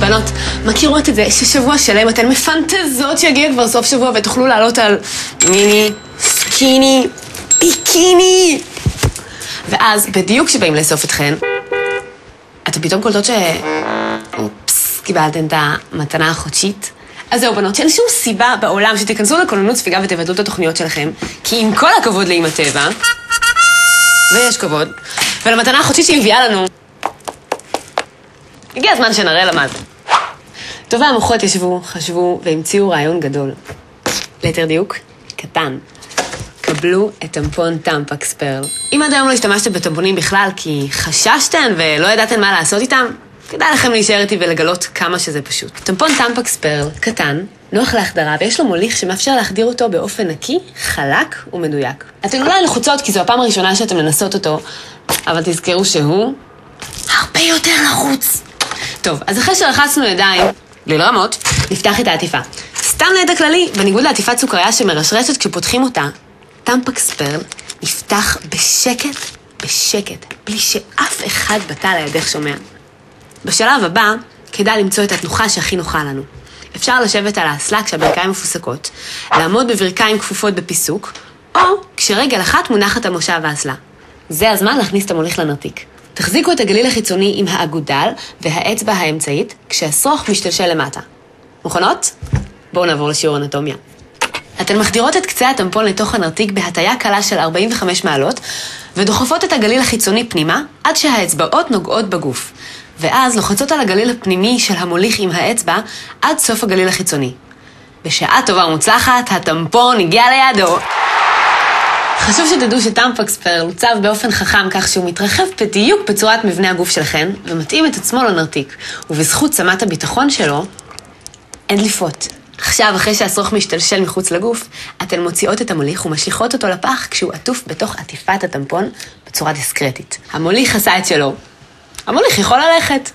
בנות, מכירות את זה ששבוע שלם אתן מפנטזות שיגיע כבר סוף שבוע ותוכלו לעלות על מיני, סקיני, ביקיני. ואז בדיוק כשבאים לאסוף אתכן, אתן פתאום קולטות אופס, קיבלתן את המתנה החודשית. אז זהו בנות, שאין שום סיבה בעולם שתיכנסו לכוננות ספיגה ותבטלו את התוכניות שלכם, כי עם כל הכבוד לאמא טבע, ויש כבוד, ולמתנה החודשית שהיא מביאה לנו, הגיע הזמן שנראה למד. טובי המוחות ישבו, חשבו והמציאו רעיון גדול. ליתר דיוק, קטן. קבלו את טמפון טמפקס פרל. אם עד היום לא השתמשתם בטמפונים בכלל כי חששתן ולא ידעתן מה לעשות איתם, כדאי לכם להישאר איתי ולגלות כמה שזה פשוט. טמפון טמפקס פרל קטן, נוח להחדרה ויש לו מוליך שמאפשר להחדיר אותו באופן נקי, חלק ומדויק. אתן אולי לחוצות כי זו הפעם הראשונה שאתם מנסות אותו, אבל תזכרו שהוא הרבה יותר לחוץ. טוב, אז אחרי שרחצנו ידיים, בלי לרמות, נפתח את העטיפה. סתם לידע כללי, בניגוד לעטיפת סוכריה שמרשרשת כשפותחים אותה, טמפקס פרל נפתח בשקט, בשקט, בלי שאף אחד בתא לידך שומע. בשלב הבא, כדאי למצוא את התנוחה שהכי נוחה לנו. אפשר לשבת על האסלה כשהברכיים מפוסקות, לעמוד בברכיים כפופות בפיסוק, או כשרגל אחת מונחת על מושב האסלה. זה הזמן להכניס את המוליך לנרתיק. תחזיקו את הגליל החיצוני עם האגודל והאצבע האמצעית כשהשרוך משתלשל למטה. מוכנות? בואו נעבור לשיעור אנטומיה. אתן מחדירות את קצה הטמפון לתוך הנרתיק בהטיה קלה של 45 מעלות ודוחפות את הגליל החיצוני פנימה עד שהאצבעות נוגעות בגוף. ואז לוחצות על הגליל הפנימי של המוליך עם האצבע עד סוף הגליל החיצוני. בשעה טובה ומוצלחת, הטמפון הגיע לידו. חשוב שתדעו שטמפקס פרל עוצב באופן חכם כך שהוא מתרחב בדיוק בצורת מבנה הגוף שלכם ומתאים את עצמו לנרתיק, ובזכות צמת הביטחון שלו, אין דליפות. עכשיו, אחרי שהשרוך משתלשל מחוץ לגוף, אתן מוציאות את המוליך ומשליכות אותו לפח כשהוא עטוף בתוך עטיפת הטמפון בצורה דיסקרטית. המוליך עשה את שלו. המוליך יכול ללכת.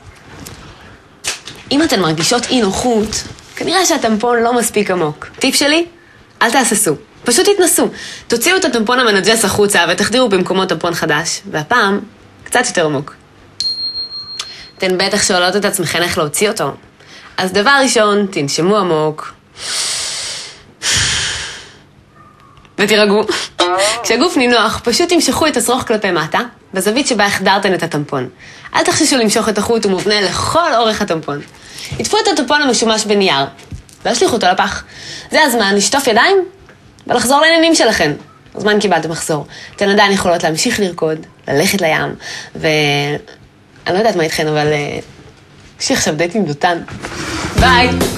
אם אתן מרגישות אי נוחות, כנראה שהטמפון לא מספיק עמוק. טיפ שלי? אל תעשסו. פשוט תתנסו. תוציאו את הטמפון המנג'ס החוצה ותחדירו במקומות טמפון חדש, והפעם קצת יותר עמוק. אתן בטח שואלות את עצמכן איך להוציא אותו. אז דבר ראשון, תנשמו עמוק. ותירגעו. כשהגוף נינוח, פשוט תמשכו את השרוך כלפי מטה, בזווית שבה החדרתן את הטמפון. אל תחששו למשוך את החוט ומובנה לכל אורך הטמפון. עטפו את הטמפון המשומש בנייר, והשליחו אותו לפח. זה הזמן לשטוף ידיים ולחזור לעניינים שלכן. הזמן קיבלתם מחזור. אתן עדיין יכולות להמשיך לרקוד, ללכת לים, אני לא יודעת מה איתכן, אבל יש לי עכשיו דייט עם דותן. ביי!